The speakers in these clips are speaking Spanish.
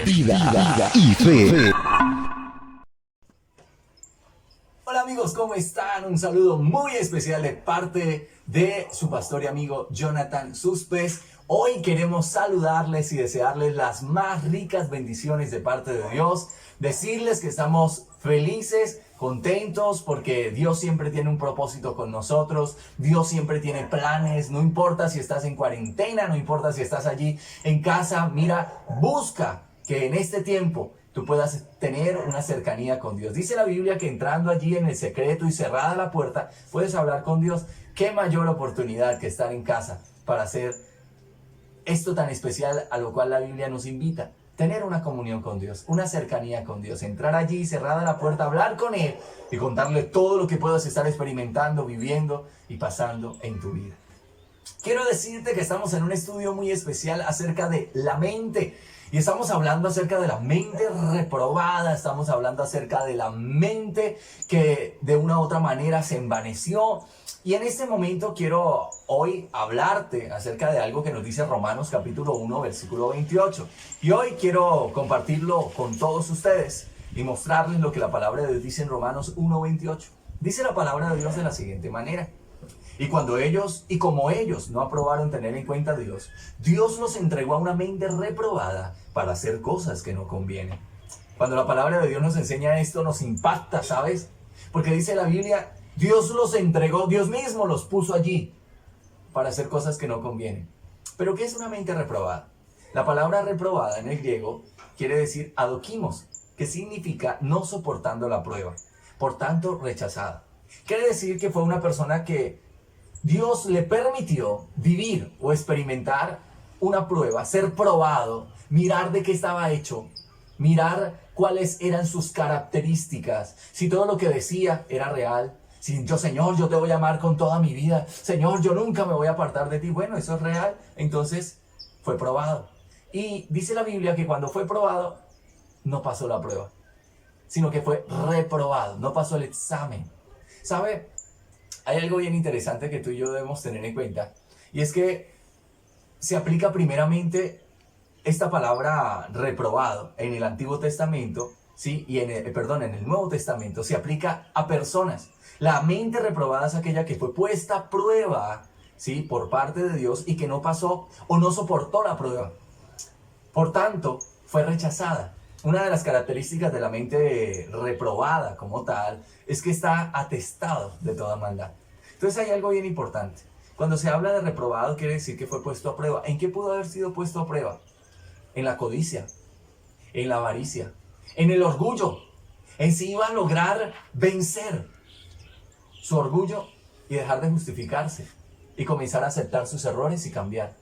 vida y fe. Hola amigos, ¿cómo están? Un saludo muy especial de parte de su pastor y amigo Jonathan Suspes. Hoy queremos saludarles y desearles las más ricas bendiciones de parte de Dios. Decirles que estamos felices, contentos, porque Dios siempre tiene un propósito con nosotros. Dios siempre tiene planes. No importa si estás en cuarentena, no importa si estás allí en casa. Mira, busca que en este tiempo tú puedas tener una cercanía con Dios. Dice la Biblia que entrando allí en el secreto y cerrada la puerta, puedes hablar con Dios. ¿Qué mayor oportunidad que estar en casa para hacer esto tan especial a lo cual la Biblia nos invita? Tener una comunión con Dios, una cercanía con Dios. Entrar allí, cerrada la puerta, hablar con Él y contarle todo lo que puedas estar experimentando, viviendo y pasando en tu vida. Quiero decirte que estamos en un estudio muy especial acerca de la mente. Y estamos hablando acerca de la mente reprobada, estamos hablando acerca de la mente que de una u otra manera se envaneció. Y en este momento quiero hoy hablarte acerca de algo que nos dice Romanos capítulo 1, versículo 28. Y hoy quiero compartirlo con todos ustedes y mostrarles lo que la palabra de Dios dice en Romanos 1, 28. Dice la palabra de Dios de la siguiente manera. Y como ellos no aprobaron tener en cuenta a Dios, Dios los entregó a una mente reprobada para hacer cosas que no convienen. Cuando la palabra de Dios nos enseña esto, nos impacta, ¿sabes? Porque dice la Biblia, Dios los entregó, Dios mismo los puso allí para hacer cosas que no convienen. ¿Pero qué es una mente reprobada? La palabra reprobada en el griego quiere decir adokimos, que significa no soportando la prueba, por tanto rechazada. Quiere decir que fue una persona que Dios le permitió vivir o experimentar una prueba, ser probado, mirar de qué estaba hecho, mirar cuáles eran sus características, si todo lo que decía era real, si yo, Señor, yo te voy a amar con toda mi vida, Señor, yo nunca me voy a apartar de ti. Bueno, eso es real. Entonces fue probado. Y dice la Biblia que cuando fue probado, no pasó la prueba, sino que fue reprobado, no pasó el examen. ¿Sabe? Hay algo bien interesante que tú y yo debemos tener en cuenta, y es que se aplica primeramente esta palabra reprobado en el Antiguo Testamento, ¿sí? Y en el Nuevo Testamento se aplica a personas. La mente reprobada es aquella que fue puesta a prueba, ¿sí? Por parte de Dios y que no pasó o no soportó la prueba. Por tanto, fue rechazada. Una de las características de la mente reprobada como tal es que está atestado de toda maldad. Entonces hay algo bien importante. Cuando se habla de reprobado quiere decir que fue puesto a prueba. ¿En qué pudo haber sido puesto a prueba? En la codicia, en la avaricia, en el orgullo, en si iba a lograr vencer su orgullo y dejar de justificarse y comenzar a aceptar sus errores y cambiar.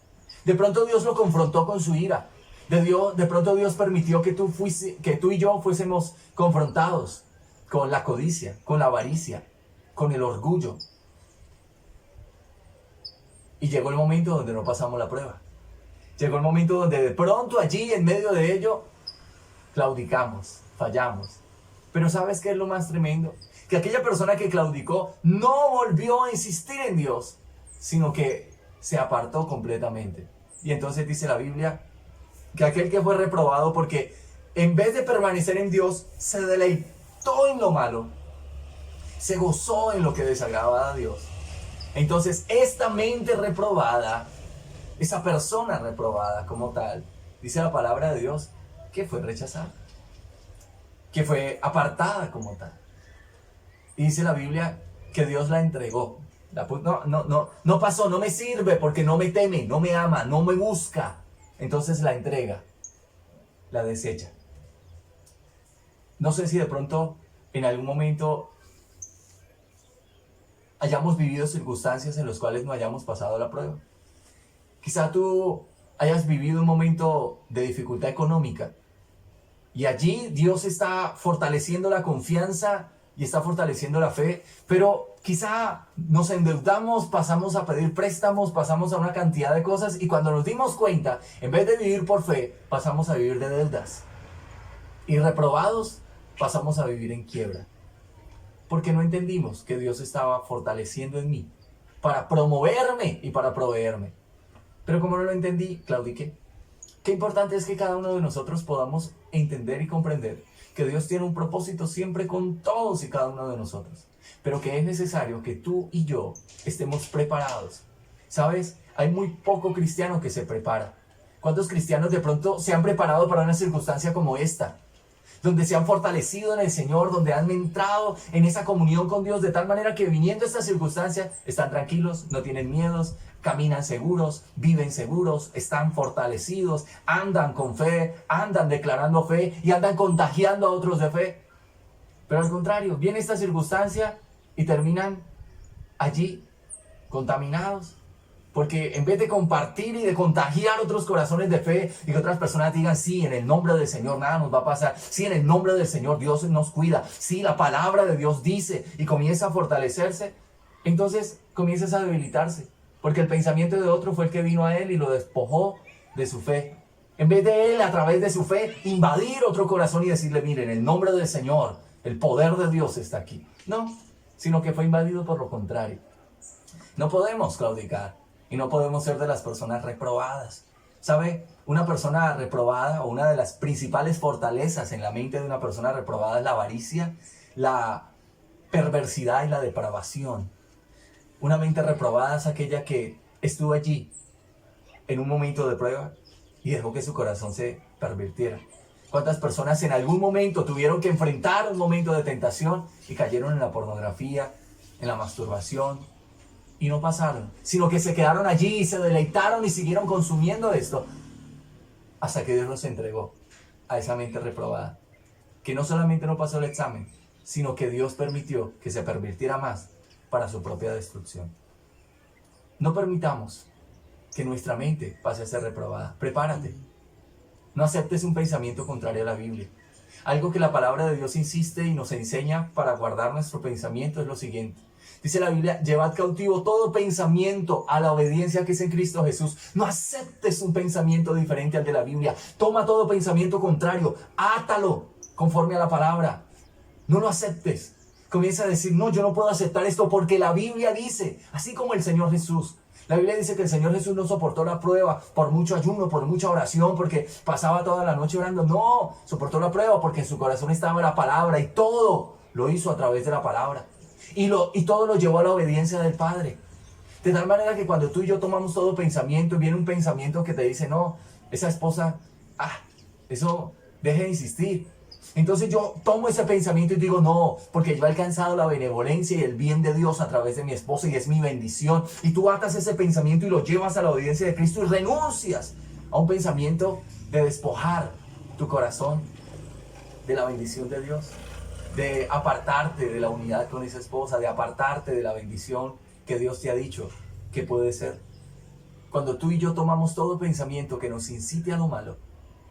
De pronto Dios lo confrontó con su ira. De pronto Dios permitió que tú y yo fuésemos confrontados con la codicia, con la avaricia, con el orgullo. Y llegó el momento donde no pasamos la prueba. Llegó el momento donde de pronto allí en medio de ello claudicamos, fallamos. Pero ¿sabes qué es lo más tremendo? Que aquella persona que claudicó no volvió a insistir en Dios, sino que se apartó completamente. Y entonces dice la Biblia que aquel que fue reprobado porque en vez de permanecer en Dios, se deleitó en lo malo, se gozó en lo que desagradaba a Dios. Entonces esta mente reprobada, esa persona reprobada como tal, dice la palabra de Dios, que fue rechazada, que fue apartada como tal. Y dice la Biblia que Dios la entregó. No pasó, no me sirve porque no me teme, no me ama, no me busca. Entonces la entrega, la desecha. No sé si de pronto en algún momento hayamos vivido circunstancias en las cuales no hayamos pasado la prueba. Quizá tú hayas vivido un momento de dificultad económica y allí Dios está fortaleciendo la confianza y está fortaleciendo la fe, pero quizá nos endeudamos, pasamos a pedir préstamos, pasamos a una cantidad de cosas y cuando nos dimos cuenta, en vez de vivir por fe, pasamos a vivir de deudas. Y reprobados, pasamos a vivir en quiebra. Porque no entendimos que Dios estaba fortaleciendo en mí para promoverme y para proveerme. Pero como no lo entendí, claudiqué. Qué importante es que cada uno de nosotros podamos entender y comprender que Dios tiene un propósito siempre con todos y cada uno de nosotros, pero que es necesario que tú y yo estemos preparados. ¿Sabes? Hay muy poco cristiano que se prepara. ¿Cuántos cristianos de pronto se han preparado para una circunstancia como esta? Donde se han fortalecido en el Señor, donde han entrado en esa comunión con Dios de tal manera que viniendo esta circunstancia están tranquilos, no tienen miedos, caminan seguros, viven seguros, están fortalecidos, andan con fe, andan declarando fe y andan contagiando a otros de fe. Pero al contrario, viene esta circunstancia y terminan allí contaminados. Porque en vez de compartir y de contagiar otros corazones de fe y que otras personas digan, sí, en el nombre del Señor nada nos va a pasar, sí, en el nombre del Señor Dios nos cuida, sí, la palabra de Dios dice, y comienza a fortalecerse, entonces comienzas a debilitarse, porque el pensamiento de otro fue el que vino a él y lo despojó de su fe. En vez de él, a través de su fe, invadir otro corazón y decirle, mire, en el nombre del Señor, el poder de Dios está aquí. No, sino que fue invadido por lo contrario. No podemos claudicar. Y no podemos ser de las personas reprobadas. ¿Sabe? Una persona reprobada o una de las principales fortalezas en la mente de una persona reprobada es la avaricia, la perversidad y la depravación. Una mente reprobada es aquella que estuvo allí en un momento de prueba y dejó que su corazón se pervirtiera. ¿Cuántas personas en algún momento tuvieron que enfrentar un momento de tentación y cayeron en la pornografía, en la masturbación? Y no pasaron, sino que se quedaron allí y se deleitaron y siguieron consumiendo esto hasta que Dios los entregó a esa mente reprobada, que no solamente no pasó el examen, sino que Dios permitió que se pervirtiera más para su propia destrucción. No permitamos que nuestra mente pase a ser reprobada. Prepárate. No aceptes un pensamiento contrario a la Biblia. Algo que la palabra de Dios insiste y nos enseña para guardar nuestro pensamiento es lo siguiente. Dice la Biblia, llevad cautivo todo pensamiento a la obediencia que es en Cristo Jesús. No aceptes un pensamiento diferente al de la Biblia. Toma todo pensamiento contrario, átalo conforme a la palabra. No lo aceptes. Comienza a decir, no, yo no puedo aceptar esto porque la Biblia dice, así como el Señor Jesús. La Biblia dice que el Señor Jesús no soportó la prueba por mucho ayuno, por mucha oración, porque pasaba toda la noche orando. No, soportó la prueba porque en su corazón estaba la palabra y todo lo hizo a través de la palabra. Y todo lo llevó a la obediencia del Padre. De tal manera que cuando tú y yo tomamos todo pensamiento y viene un pensamiento que te dice, no, esa esposa, eso, deje de insistir. Entonces yo tomo ese pensamiento y digo, no, porque yo he alcanzado la benevolencia y el bien de Dios a través de mi esposa y es mi bendición. Y tú atas ese pensamiento y lo llevas a la obediencia de Cristo y renuncias a un pensamiento de despojar tu corazón de la bendición de Dios, de apartarte de la unidad con esa esposa, de apartarte de la bendición que Dios te ha dicho que puede ser. Cuando tú y yo tomamos todo pensamiento que nos incite a lo malo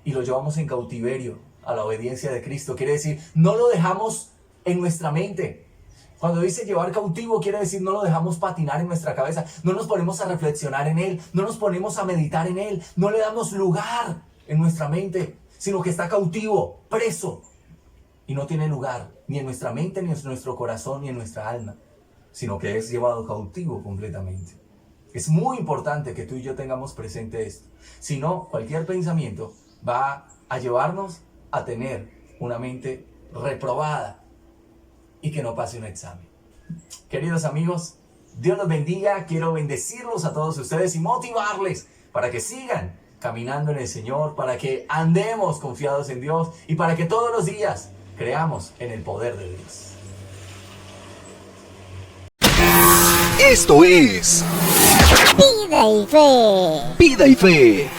y lo llevamos en cautiverio a la obediencia de Cristo, quiere decir, no lo dejamos en nuestra mente. Cuando dice llevar cautivo, quiere decir no lo dejamos patinar en nuestra cabeza, no nos ponemos a reflexionar en él, no nos ponemos a meditar en él, no le damos lugar en nuestra mente, sino que está cautivo, preso, y no tiene lugar ni en nuestra mente, ni en nuestro corazón, ni en nuestra alma, sino que es llevado cautivo completamente. Es muy importante que tú y yo tengamos presente esto. Si no, cualquier pensamiento va a llevarnos a tener una mente reprobada y que no pase un examen. Queridos amigos, Dios los bendiga. Quiero bendecirlos a todos ustedes y motivarles para que sigan caminando en el Señor, para que andemos confiados en Dios y para que todos los días creamos en el poder de Dios. Esto es Vida y Fe. Vida y Fe.